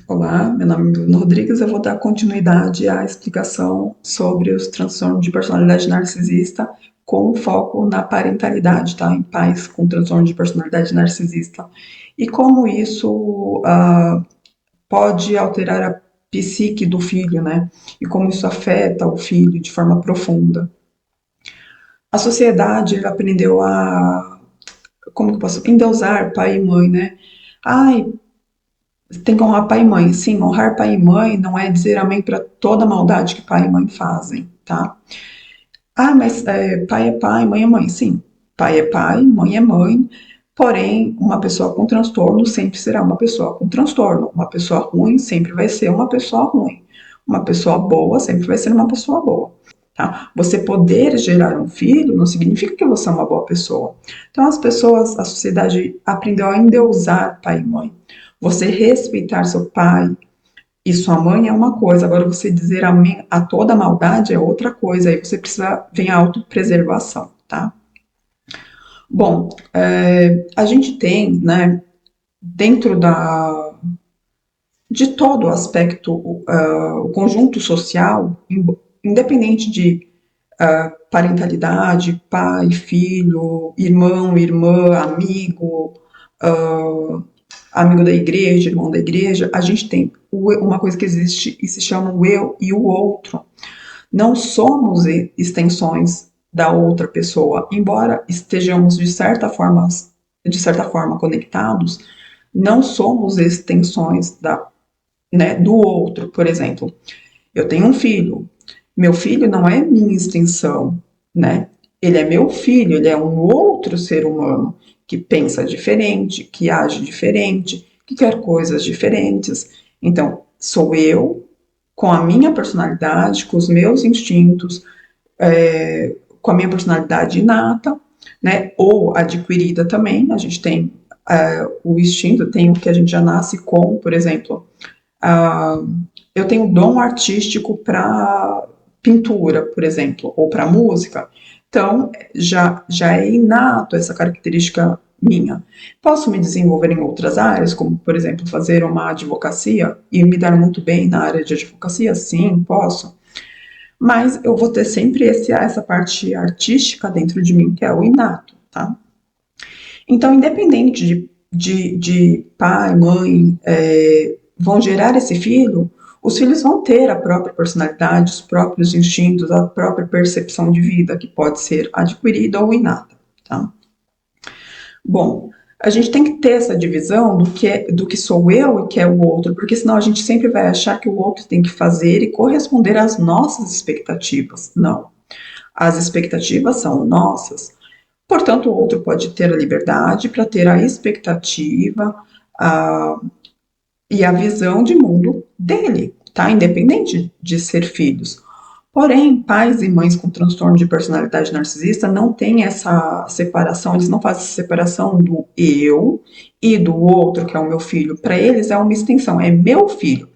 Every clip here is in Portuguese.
Olá, meu nome é Bruno Rodrigues. Eu vou dar continuidade à explicação sobre os transtornos de personalidade narcisista com foco na parentalidade, tá? Em pais com transtorno de personalidade narcisista e como isso pode alterar a psique do filho, né? E como isso afeta o filho de forma profunda. A sociedade aprendeu como que eu posso, endeusar pai e mãe, né? Ai, tem que honrar pai e mãe. Sim, honrar pai e mãe não é dizer amém para toda a maldade que pai e mãe fazem, tá? Ah, mas pai é pai, mãe é mãe. Sim, pai é pai, mãe é mãe. Porém, uma pessoa com transtorno sempre será uma pessoa com transtorno. Uma pessoa ruim sempre vai ser uma pessoa ruim. Uma pessoa boa sempre vai ser uma pessoa boa. Tá? Você poder gerar um filho não significa que você é uma boa pessoa. Então, as pessoas, a sociedade aprendeu a endeusar pai e mãe. Você respeitar seu pai e sua mãe é uma coisa, agora você dizer amém a toda maldade é outra coisa, aí você precisa, vem a autopreservação, tá? Bom, a gente tem, né, dentro de todo o aspecto, o conjunto social, independente de parentalidade, pai, filho, irmão, irmã, amigo, uh, amigo da igreja, irmão da igreja, a gente tem uma coisa que existe e se chama o eu e o outro. Não somos extensões da outra pessoa, embora estejamos de certa forma conectados, não somos extensões do outro. Por exemplo, eu tenho um filho, meu filho não é minha extensão, né? Ele é meu filho, ele é um outro ser humano que pensa diferente, que age diferente, que quer coisas diferentes. Então, sou eu com a minha personalidade, com os meus instintos, com a minha personalidade inata, né? Ou adquirida também. A gente tem o instinto, tem o que a gente já nasce com, por exemplo. Uh, eu tenho dom artístico para pintura, por exemplo, ou para música. Então, já é inato essa característica minha. Posso me desenvolver em outras áreas, como, por exemplo, fazer uma advocacia e me dar muito bem na área de advocacia? Sim, posso. Mas eu vou ter sempre essa parte artística dentro de mim, que é o inato, tá? Então, independente de pai, mãe, vão gerar esse filho, os filhos vão ter a própria personalidade, os próprios instintos, a própria percepção de vida, que pode ser adquirida ou inata, tá? Bom, a gente tem que ter essa divisão do que sou eu e que é o outro, porque senão a gente sempre vai achar que o outro tem que fazer e corresponder às nossas expectativas. Não. As expectativas são nossas. Portanto, o outro pode ter a liberdade para ter a expectativa a, e a visão de mundo dele, tá? Independente de ser filhos. Porém, pais e mães com transtorno de personalidade narcisista não têm essa separação, eles não fazem essa separação do eu e do outro, que é o meu filho. Para eles é uma extensão, é meu filho.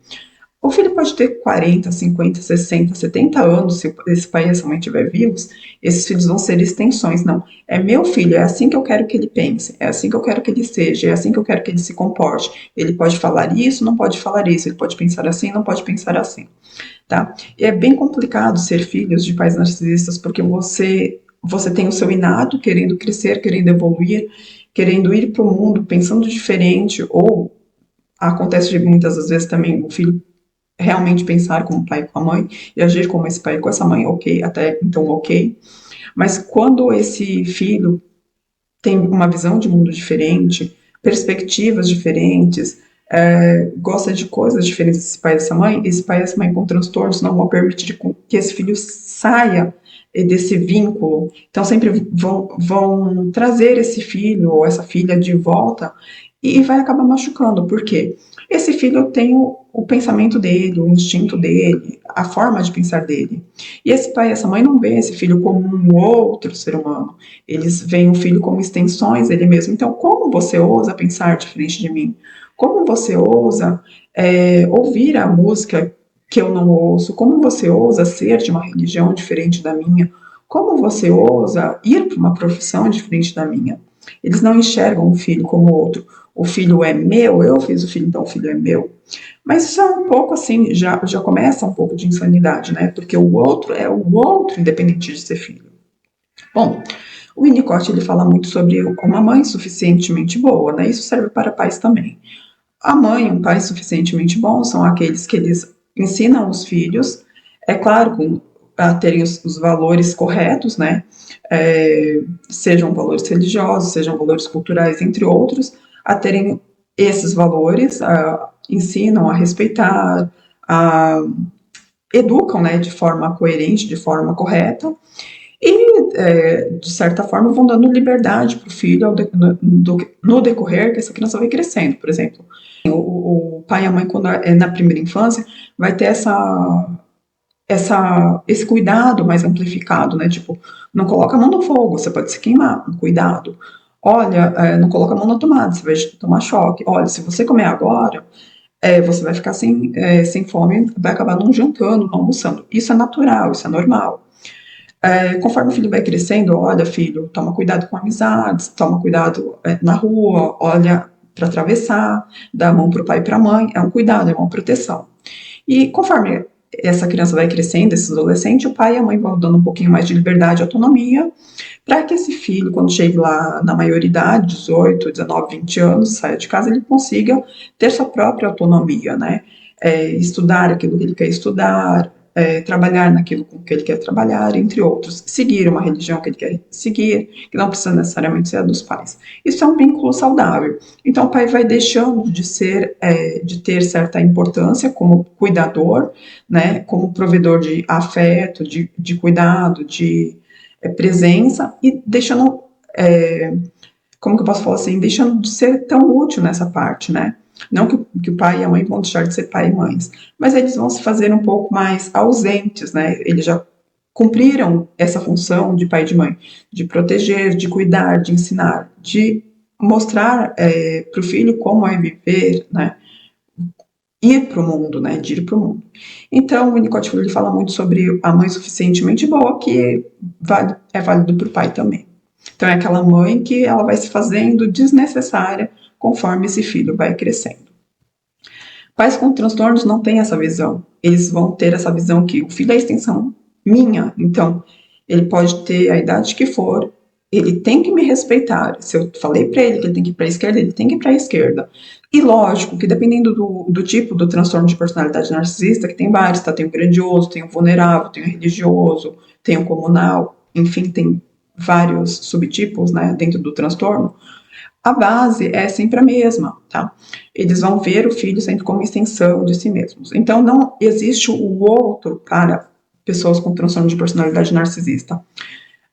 O filho pode ter 40, 50, 60, 70 anos, se esse pai e essa mãe estiverem vivos, esses filhos vão ser extensões. Não, é meu filho, é assim que eu quero que ele pense, é assim que eu quero que ele seja, é assim que eu quero que ele se comporte. Ele pode falar isso, não pode falar isso, ele pode pensar assim, não pode pensar assim, tá? E é bem complicado ser filhos de pais narcisistas, porque você tem o seu inato querendo crescer, querendo evoluir, querendo ir para o mundo pensando diferente, ou acontece muitas das vezes também o filho realmente pensar como o pai com a mãe e agir como esse pai com essa mãe, ok, até então ok. Mas quando esse filho tem uma visão de mundo diferente, perspectivas diferentes, gosta de coisas diferentes desse pai e dessa mãe, esse pai e essa mãe com transtornos não vão permitir que esse filho saia desse vínculo. Então sempre vão trazer esse filho ou essa filha de volta e vai acabar machucando. Por quê? Esse filho tem o pensamento dele, o instinto dele, a forma de pensar dele. E esse pai e essa mãe não veem esse filho como um outro ser humano. Eles veem o filho como extensões dele mesmo. Então, como você ousa pensar diferente de mim? Como você ousa ouvir a música que eu não ouço? Como você ousa ser de uma religião diferente da minha? Como você ousa ir para uma profissão diferente da minha? Eles não enxergam o filho como outro. O filho é meu, eu fiz o filho, então o filho é meu. Mas isso é um pouco assim, já começa um pouco de insanidade, né? Porque o outro é o outro, independente de ser filho. Bom, o Winnicott ele fala muito sobre uma mãe suficientemente boa, né? Isso serve para pais também. A mãe e um pai suficientemente bons são aqueles que eles ensinam os filhos, é claro, a terem os valores corretos, né? É, sejam valores religiosos, sejam valores culturais, entre outros, a terem esses valores, ensinam a respeitar, a, educam, né, de forma coerente, de forma correta, e, de certa forma, vão dando liberdade para o filho no decorrer que essa criança vai crescendo. Por exemplo, o pai e a mãe, quando é na primeira infância, vai ter esse cuidado mais amplificado, né? Tipo, não coloca a mão no fogo, você pode se queimar, um cuidado. Olha, não coloca a mão na tomada, você vai tomar choque. Olha, se você comer agora, você vai ficar sem fome, vai acabar não jantando, não almoçando. Isso é natural, isso é normal. Conforme o filho vai crescendo, olha, filho, toma cuidado com amizades, toma cuidado na rua, olha para atravessar, dá a mão para o pai e para a mãe, é um cuidado, é uma proteção. E conforme essa criança vai crescendo, esse adolescente, o pai e a mãe vão dando um pouquinho mais de liberdade e autonomia, para que esse filho, quando chegue lá na maioridade, 18, 19, 20 anos, saia de casa, ele consiga ter sua própria autonomia, né? Estudar aquilo que ele quer estudar, trabalhar naquilo com que ele quer trabalhar, entre outros. Seguir uma religião que ele quer seguir, que não precisa necessariamente ser a dos pais. Isso é um vínculo saudável. Então, o pai vai deixando de ter certa importância como cuidador, né? Como provedor de afeto, de cuidado, de presença e deixando, como que eu posso falar assim, deixando de ser tão útil nessa parte, né? Não que o pai e a mãe vão deixar de ser pai e mães, mas eles vão se fazer um pouco mais ausentes, né? Eles já cumpriram essa função de pai e de mãe, de proteger, de cuidar, de ensinar, de mostrar para o filho como é viver, né? Ir para o mundo, né? De ir para o mundo. Então, o Winnicott ele fala muito sobre a mãe suficientemente boa, que é válido para o pai também. Então, é aquela mãe que ela vai se fazendo desnecessária conforme esse filho vai crescendo. Pais com transtornos não têm essa visão. Eles vão ter essa visão que o filho é a extensão minha. Então, ele pode ter a idade que for, ele tem que me respeitar. Se eu falei para ele que ele tem que ir para a esquerda, ele tem que ir para a esquerda. E lógico que dependendo do tipo do transtorno de personalidade narcisista, que tem vários, tá? Tem o grandioso, tem o vulnerável, tem o religioso, tem o comunal, enfim, tem vários subtipos, né, dentro do transtorno. A base é sempre a mesma, tá? Eles vão ver o filho sempre como extensão de si mesmos. Então, não existe o outro para pessoas com transtorno de personalidade narcisista.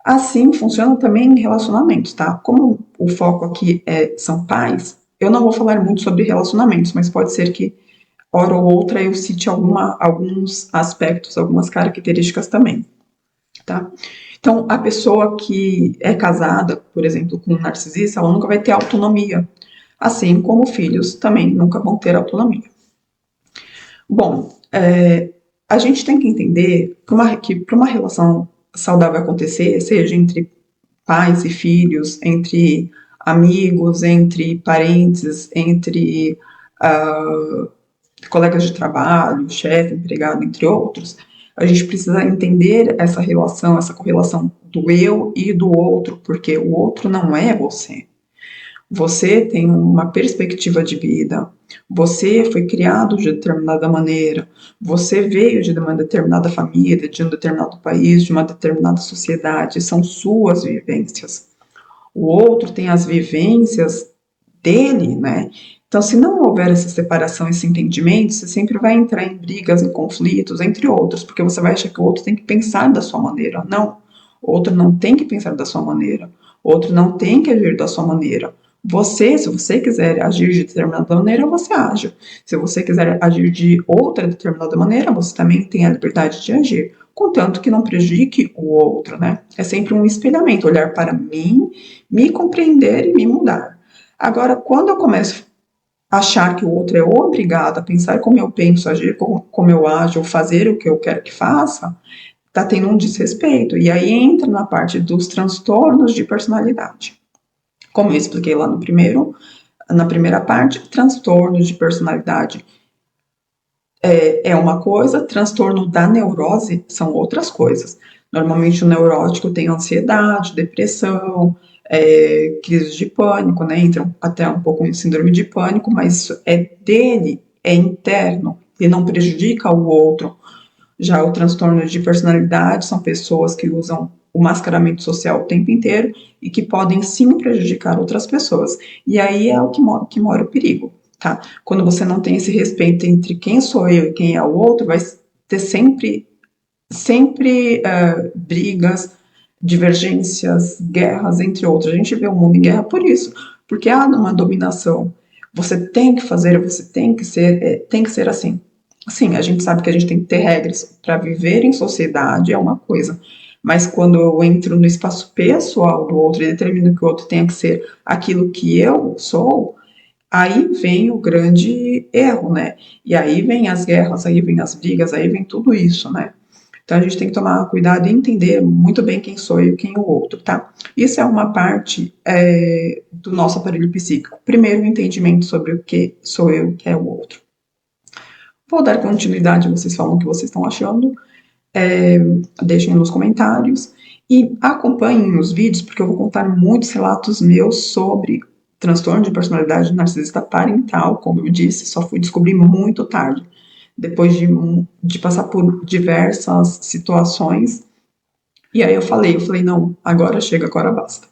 Assim funciona também em relacionamentos, tá? Como o foco aqui são pais, eu não vou falar muito sobre relacionamentos, mas pode ser que, hora ou outra, eu cite alguns aspectos, algumas características também, tá? Então, a pessoa que é casada, por exemplo, com um narcisista, ela nunca vai ter autonomia, assim como filhos também nunca vão ter autonomia. Bom, a gente tem que entender que para uma relação saudável acontecer, seja entre pais e filhos, entre amigos, entre parentes, entre colegas de trabalho, chefe, empregado, entre outros, a gente precisa entender essa relação, essa correlação do eu e do outro, porque o outro não é você. Você tem uma perspectiva de vida, você foi criado de determinada maneira, você veio de uma determinada família, de um determinado país, de uma determinada sociedade, são suas vivências. O outro tem as vivências dele, né? Então, se não houver essa separação, esse entendimento, você sempre vai entrar em brigas, em conflitos, entre outros, porque você vai achar que o outro tem que pensar da sua maneira. Não, o outro não tem que pensar da sua maneira, o outro não tem que agir da sua maneira. Você, se você quiser agir de determinada maneira, você age. Se você quiser agir de outra determinada maneira, você também tem a liberdade de agir, contanto que não prejudique o outro, né? É sempre um espelhamento, olhar para mim, me compreender e me mudar. Agora, quando eu começo a achar que o outro é obrigado a pensar como eu penso, agir como eu ajo, ou fazer o que eu quero que faça, tá tendo um desrespeito. E aí entra na parte dos transtornos de personalidade. Como eu expliquei lá na primeira parte, transtornos de personalidade é uma coisa, transtorno da neurose são outras coisas. Normalmente o neurótico tem ansiedade, depressão, crise de pânico, né? Entram até um pouco em síndrome de pânico, mas isso é dele, é interno e não prejudica o outro. Já o transtorno de personalidade são pessoas que usam o mascaramento social o tempo inteiro e que podem sim prejudicar outras pessoas. E aí é o que mora o perigo, tá? Quando você não tem esse respeito entre quem sou eu e quem é o outro, vai ter sempre brigas, divergências, guerras, entre outros. A gente vê o mundo em guerra por isso, porque há uma dominação. Você tem que fazer, você tem que ser assim. Sim, a gente sabe que a gente tem que ter regras para viver em sociedade, é uma coisa. Mas quando eu entro no espaço pessoal do outro e determino que o outro tenha que ser aquilo que eu sou, aí vem o grande erro, né? E aí vem as guerras, aí vem as brigas, aí vem tudo isso, né? Então a gente tem que tomar cuidado e entender muito bem quem sou eu e quem é o outro, tá? Isso é uma parte do nosso aparelho psíquico. Primeiro, o entendimento sobre o que sou eu e o que é o outro. Vou dar continuidade, vocês falam o que vocês estão achando, é, deixem nos comentários e acompanhem os vídeos, porque eu vou contar muitos relatos meus sobre transtorno de personalidade narcisista parental, como eu disse, só fui descobrir muito tarde, depois de passar por diversas situações, e aí eu falei, não, agora chega, agora basta.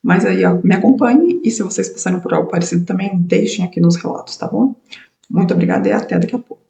Mas aí, ó, me acompanhe, e se vocês passarem por algo parecido também, deixem aqui nos relatos, tá bom? Muito obrigada e até daqui a pouco.